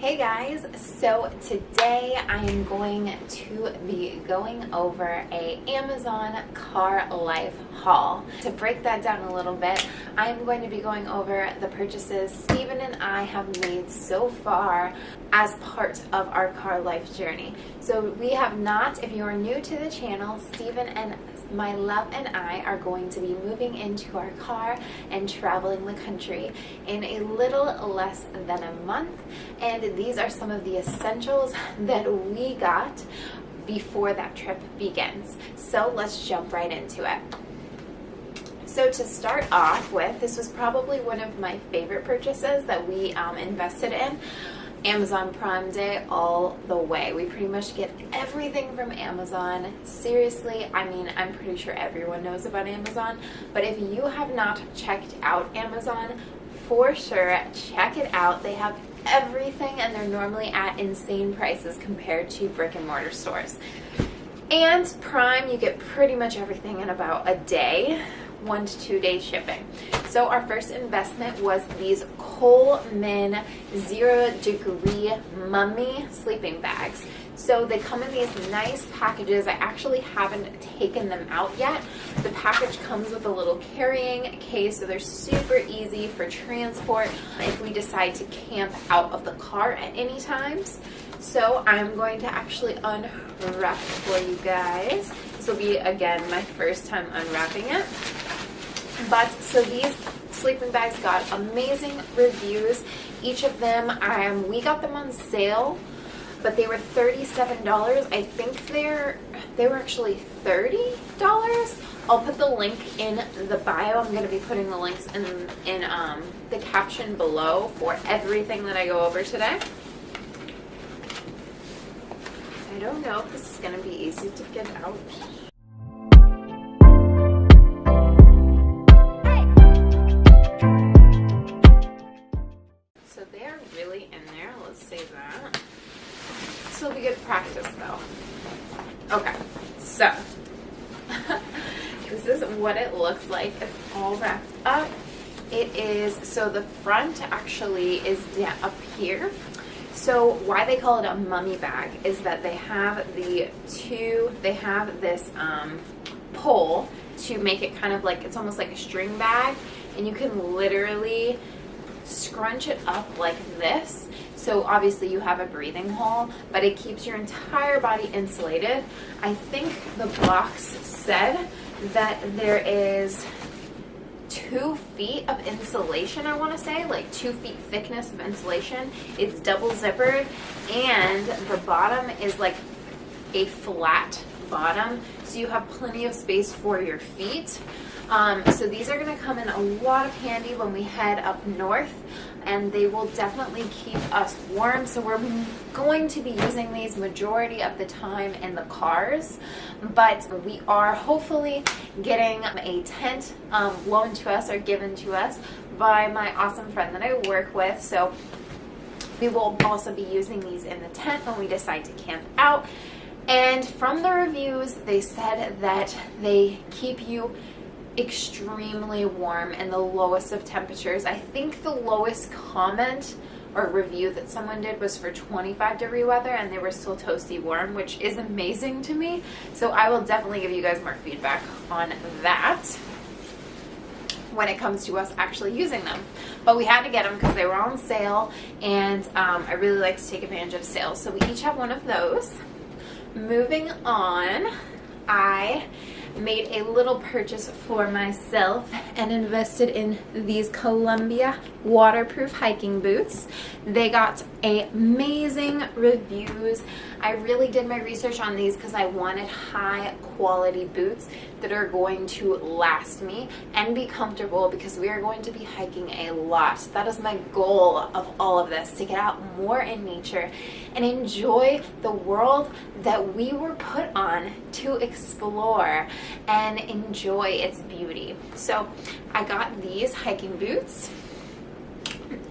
Hey guys, so today I am going to be going over a Amazon car life haul. To break that down a little bit, I am going to be going over the purchases Steven and I have made so far as part of our car life journey. So we have not, if you are new to the channel, Steven and my love and I are going to be moving into our car and traveling the country in a little less than a month. And these are some of the essentials that we got before that trip begins. So let's jump right into it. So to start off with, this was probably one of my favorite purchases that we invested in. Amazon Prime Day all the way. We pretty much get everything from Amazon. Seriously, I mean, I'm pretty sure everyone knows about Amazon, but if you have not checked out Amazon, for sure, check it out. They have everything and they're normally at insane prices compared to brick and mortar stores. And Prime, you get pretty much everything in about a day, 1 to 2 day shipping. So our first investment was these Coleman 0 degree mummy sleeping bags. So they come in these nice packages. I actually haven't taken them out yet. The package comes with a little carrying case, so they're super easy for transport if we decide to camp out of the car at any times. So I'm going to actually unwrap it for you guys. This will be, again, my first time unwrapping it. But so these sleeping bags got amazing reviews. Each of them, we got them on sale, but they were $37. I think they were actually $30. I'll put the link in the bio. I'm going to be putting the links in the caption below for everything that I go over today. I don't know if this is going to be easy to get out. So they're really in there, let's say that. This will be good practice though. Okay, so this is what it looks like. It's all wrapped up. It is, so the front actually is up here. So why they call it a mummy bag is that they have this pole to make it kind of like, it's almost like a string bag, and you can literally scrunch it up like this. So obviously you have a breathing hole, but it keeps your entire body insulated. I think the box said that there is 2 feet of insulation, I want to say, like 2 feet thickness of insulation. It's double zippered, and the bottom is like a flat bottom, so you have plenty of space for your feet. So these are going to come in a lot of handy when we head up north, and they will definitely keep us warm. So we're going to be using these majority of the time in the cars, but we are hopefully getting a tent loaned to us or given to us by my awesome friend that I work with. So we will also be using these in the tent when we decide to camp out. And from the reviews, they said that they keep you extremely warm in the lowest of temperatures. I think the lowest comment or review that someone did was for 25-degree weather, and they were still toasty warm, which is amazing to me. So I will definitely give you guys more feedback on that when it comes to us actually using them. But we had to get them because they were on sale, and I really like to take advantage of sales. So we each have one of those. Moving on, I made a little purchase for myself and invested in these Columbia waterproof hiking boots. They got amazing reviews. I really did my research on these because I wanted high quality boots that are going to last me and be comfortable, because we are going to be hiking a lot. That is my goal of all of this, to get out more in nature and enjoy the world that we were put on to explore and enjoy its beauty. So I got these hiking boots.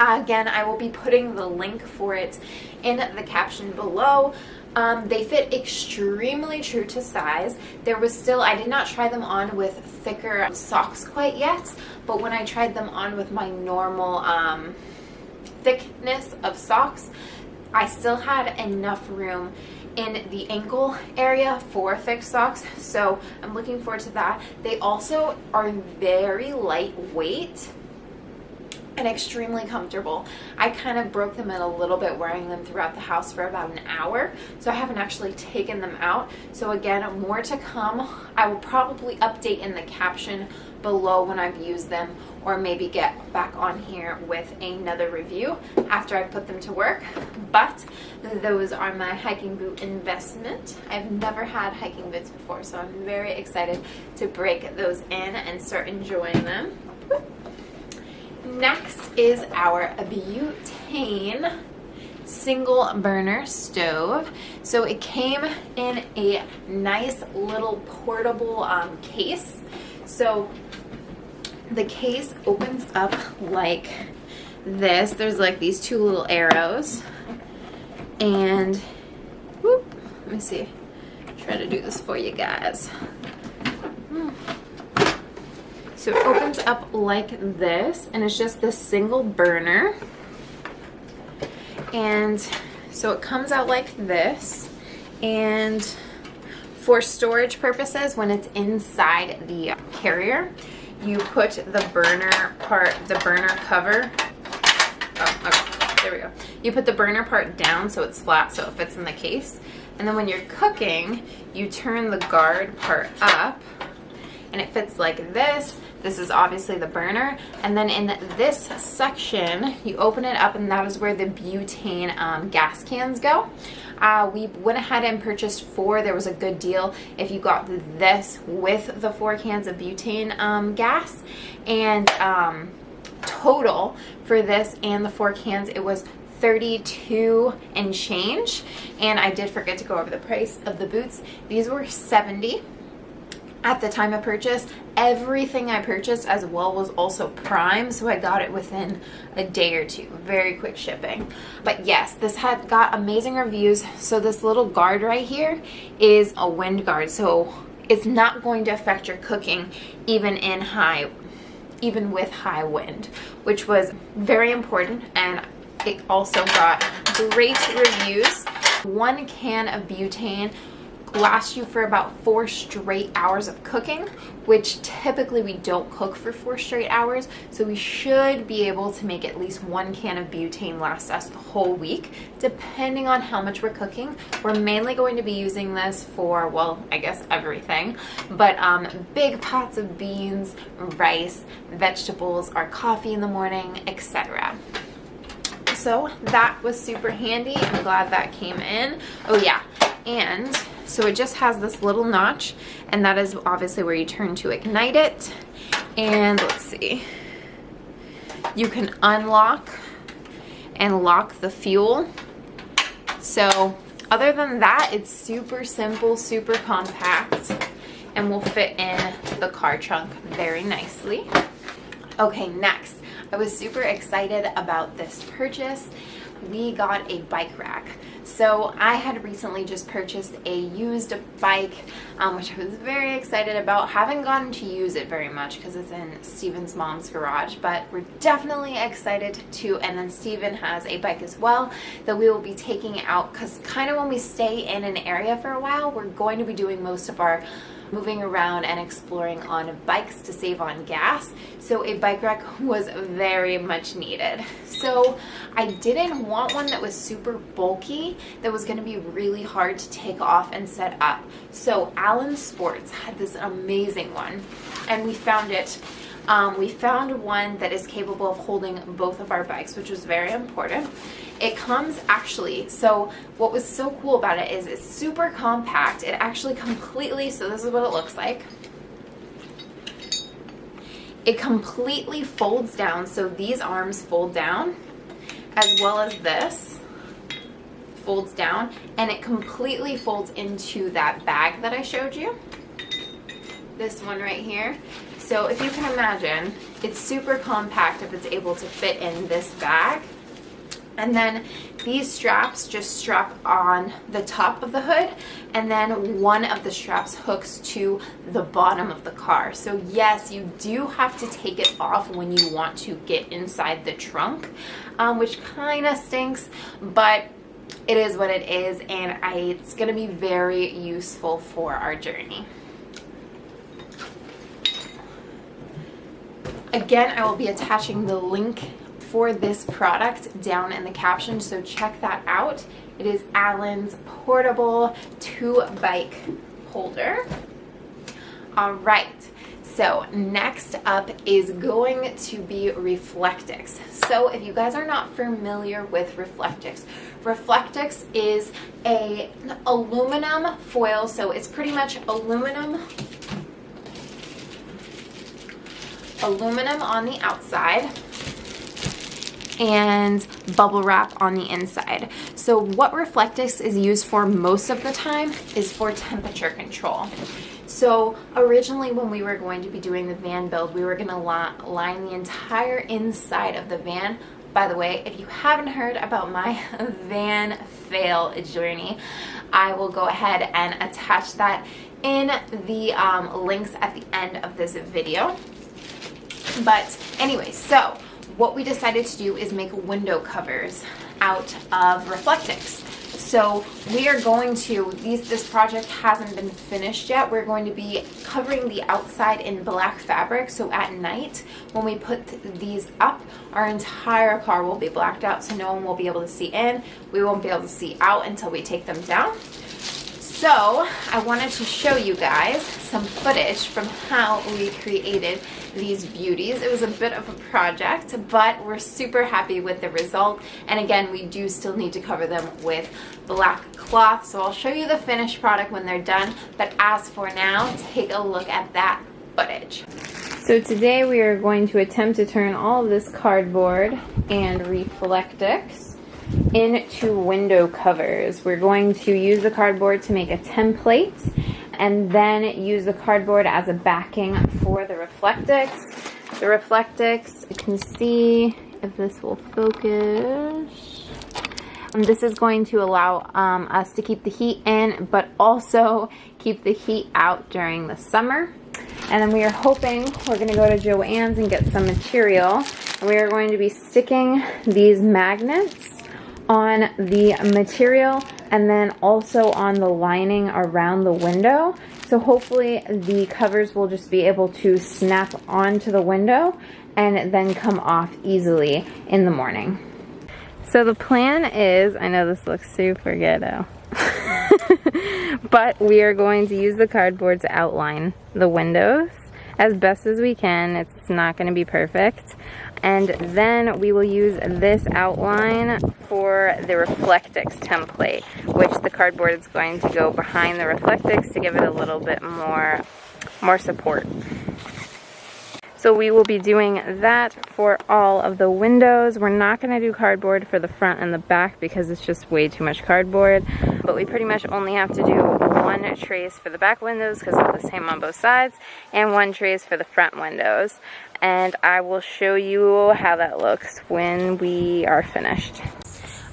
Again, I will be putting the link for it in the caption below. They fit extremely true to size. There was still, I did not try them on with thicker socks quite yet, but when I tried them on with my normal thickness of socks, I still had enough room in the ankle area for thick socks, so I'm looking forward to that. They also are very lightweight and extremely comfortable. I kind of broke them in a little bit wearing them throughout the house for about an hour, so I haven't actually taken them out. So again, more to come. I will probably update in the caption below when I've used them, or maybe get back on here with another review after I put them to work. But those are my hiking boot investment. I've never had hiking boots before, so I'm very excited to break those in and start enjoying them. Next is our Butane single burner stove. So it came in a nice little portable case. So the case opens up like this. There's like these two little arrows, and whoop, let me see, try to do this for you guys. So it opens up like this, and it's just this single burner. And so it comes out like this, and for storage purposes, when it's inside the carrier, you put the burner part, the burner cover, oh, okay, there we go. You put the burner part down so it's flat so it fits in the case. And then when you're cooking, you turn the guard part up, and it fits like this. This is obviously the burner. And then in this section, you open it up, and that is where the butane gas cans go. We went ahead and purchased 4. There was a good deal if you got this with the 4 cans of butane gas. And total for this and the 4 cans, it was $32 and change. And I did forget to go over the price of the boots. These were $70 at the time of purchase. Everything I purchased as well was also Prime, so I got it within a day or two. Very quick shipping. But yes, this had got amazing reviews. So this little guard right here is a wind guard, so it's not going to affect your cooking even with high wind, which was very important. And it also got great reviews. 1 can of butane lasts you for about 4 straight hours of cooking, which typically we don't cook for 4 straight hours, so we should be able to make at least 1 can of butane last us the whole week, depending on how much we're cooking. We're mainly going to be using this for, well, I guess everything, but big pots of beans, rice, vegetables, our coffee in the morning, etc. So that was super handy. I'm glad that came in. Oh yeah, and so it just has this little notch, and that is obviously where you turn to ignite it. And let's see, you can unlock and lock the fuel. So other than that, it's super simple, super compact, and will fit in the car trunk very nicely. Okay, next, I was super excited about this purchase. We got a bike rack. So I had recently just purchased a used bike, which I was very excited about. Haven't gotten to use it very much because it's in Steven's mom's garage, but we're definitely excited to. And then Steven has a bike as well that we will be taking out, because kind of when we stay in an area for a while, we're going to be doing most of our moving around and exploring on bikes to save on gas. So a bike rack was very much needed. So I didn't want one that was super bulky, that was going to be really hard to take off and set up. So Allen Sports had this amazing one, and we found it. We found one that is capable of holding both of our bikes, which was very important. It comes actually, so what was so cool about it is it's super compact. It actually completely, so this is what it looks like. It completely folds down, so these arms fold down, as well as this folds down, and it completely folds into that bag that I showed you. This one right here. So if you can imagine, it's super compact if it's able to fit in this bag. And then these straps just strap on the top of the hood, and then one of the straps hooks to the bottom of the car. So yes, you do have to take it off when you want to get inside the trunk, which kind of stinks, but it is what it is, and it's going to be very useful for our journey. Again, I will be attaching the link for this product down in the caption, so check that out. It is Alan's portable 2-bike holder. All right, so next up is going to be Reflectix. So if you guys are not familiar with Reflectix, Reflectix is an aluminum foil, so it's pretty much aluminum on the outside and bubble wrap on the inside. So what Reflectix is used for most of the time is for temperature control. So originally when we were going to be doing the van build, we were going to line the entire inside of the van. By the way, if you haven't heard about my van fail journey, I will go ahead and attach that in the links at the end of this video. But anyway, so what we decided to do is make window covers out of Reflectix. So we are going to, this project hasn't been finished yet. We're going to be covering the outside in black fabric. So at night, when we put these up, our entire car will be blacked out, so no one will be able to see in. We won't be able to see out until we take them down. So I wanted to show you guys some footage from how we created these beauties. It was a bit of a project, but we're super happy with the result. And again, we do still need to cover them with black cloth. So I'll show you the finished product when they're done. But as for now, take a look at that footage. So today we are going to attempt to turn all of this cardboard and Reflectix into window covers. We're going to use the cardboard to make a template and then use the cardboard as a backing for the Reflectix. The Reflectix, you can see if this will focus. This is going to allow us to keep the heat in, but also keep the heat out during the summer. And then we are hoping we're going to go to Joann's and get some material. And we are going to be sticking these magnets on the material and then also on the lining around the window. So hopefully the covers will just be able to snap onto the window and then come off easily in the morning. So the plan is, I know this looks super ghetto, but we are going to use the cardboard to outline the windows as best as we can. It's not going to be perfect. And then we will use this outline for the Reflectix template, which the cardboard is going to go behind the Reflectix to give it a little bit more support. So we will be doing that for all of the windows. We're not going to do cardboard for the front and the back because it's just way too much cardboard. But we pretty much only have to do one trace for the back windows because they're the same on both sides, and one trace for the front windows. And I will show you how that looks when we are finished.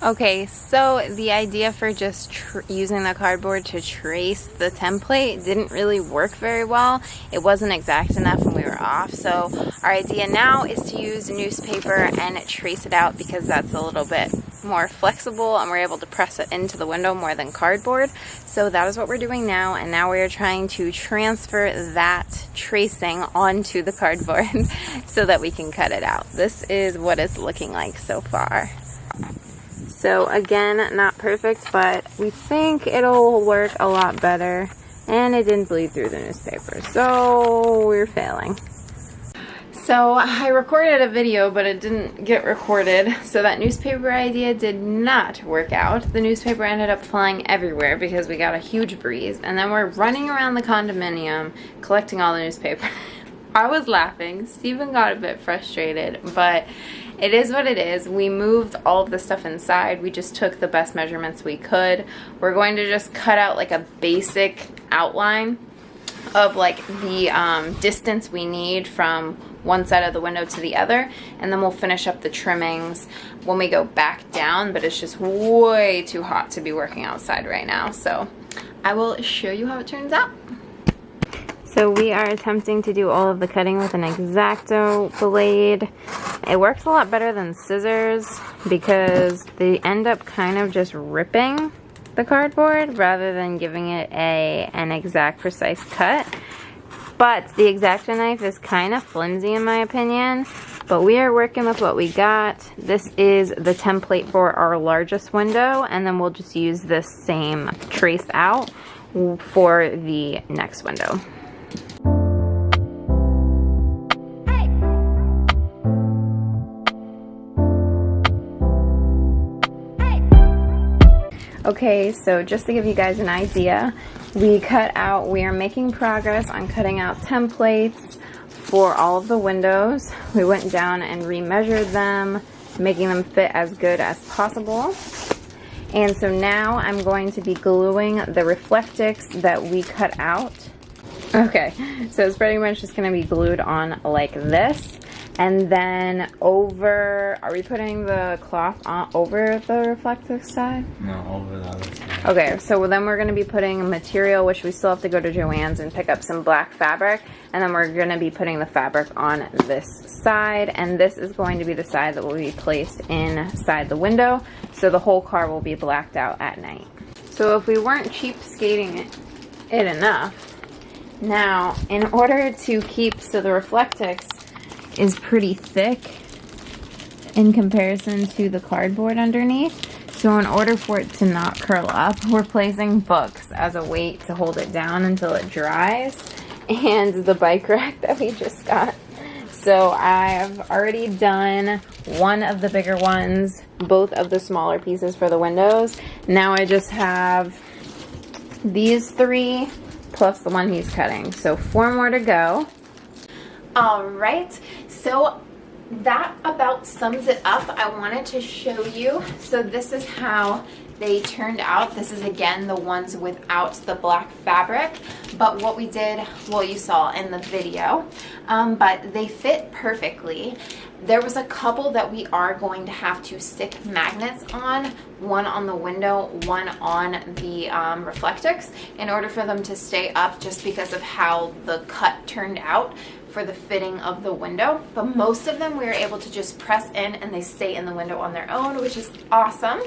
Okay, so the idea for just using the cardboard to trace the template didn't really work very well. It wasn't exact enough and we were off. So our idea now is to use newspaper and trace it out because that's a little bit more flexible and we're able to press it into the window more than cardboard. So that is what we're doing now, and now we are trying to transfer that tracing onto the cardboard so that we can cut it out. This is what it's looking like so far. So again, not perfect, but we think it'll work a lot better, and it didn't bleed through the newspaper, so we're failing. So I recorded a video, but it didn't get recorded, so that newspaper idea did not work out. The newspaper ended up flying everywhere because we got a huge breeze, and then we're running around the condominium collecting all the newspaper. I was laughing, Steven got a bit frustrated, but it is what it is. We moved all of the stuff inside. We just took the best measurements we could. We're going to just cut out like a basic outline of like the distance we need from one side of the window to the other, and then we'll finish up the trimmings when we go back down, but it's just way too hot to be working outside right now, so I will show you how it turns out. So we are attempting to do all of the cutting with an X-Acto blade, It works a lot better than scissors because they end up kind of just ripping the cardboard rather than giving it an exact precise cut. But the X-Acto knife is kind of flimsy in my opinion, but we are working with what we got. This is the template for our largest window, and then we'll just use this same trace out for the next window. Okay, so just to give you guys an idea, we are making progress on cutting out templates for all of the windows. We went down and remeasured them, making them fit as good as possible. And so now I'm going to be gluing the Reflectix that we cut out. Okay, so it's pretty much just gonna be glued on like this. And then over, are we putting the cloth on over the Reflectix side? No, over the other side. Okay, so then we're going to be putting material, which we still have to go to Joann's and pick up some black fabric. And then we're going to be putting the fabric on this side. And this is going to be the side that will be placed inside the window. So the whole car will be blacked out at night. So if we weren't cheapskating it enough, now in order to keep, so the Reflectix is pretty thick in comparison to the cardboard underneath. So in order for it to not curl up, we're placing books as a weight to hold it down until it dries, and the bike rack that we just got. So I've already done one of the bigger ones, both of the smaller pieces for the windows. Now I just have these 3 plus the one he's cutting. So 4 more to go. Alright, so that about sums it up. I wanted to show you. So this is how they turned out. This is again the ones without the black fabric, but what we did, well, you saw in the video, but they fit perfectly. There was a couple that we are going to have to stick magnets on, one on the window, one on the Reflectix, in order for them to stay up, just because of how the cut turned out for the fitting of the window. But most of them we were able to just press in and they stay in the window on their own, which is awesome.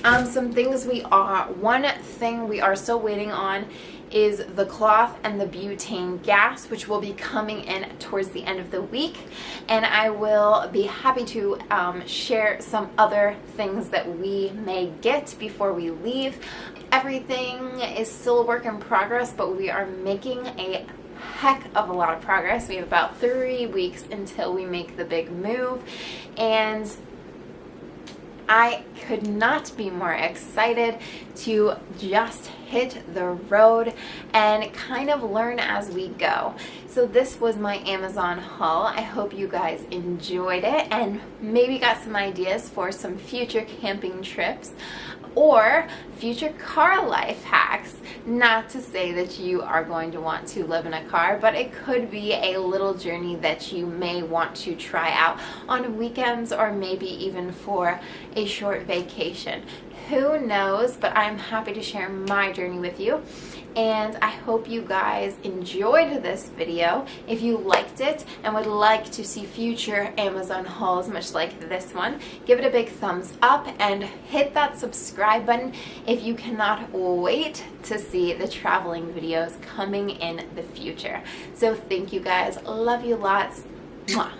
One thing we are still waiting on is the cloth and the butane gas, which will be coming in towards the end of the week, and I will be happy to share some other things that we may get before we leave. Everything is still a work in progress, but we are making a heck of a lot of progress. We have about 3 weeks until we make the big move, and I could not be more excited to just hit the road and kind of learn as we go. So this was my Amazon haul. I hope you guys enjoyed it and maybe got some ideas for some future camping trips or future car life hacks. Not to say that you are going to want to live in a car, but it could be a little journey that you may want to try out on weekends or maybe even for a short vacation. Who knows, but I'm happy to share my journey with you. And I hope you guys enjoyed this video. If you liked it and would like to see future Amazon hauls much like this one, give it a big thumbs up and hit that subscribe button if you cannot wait to see the traveling videos coming in the future. So thank you guys. Love you lots. Mwah.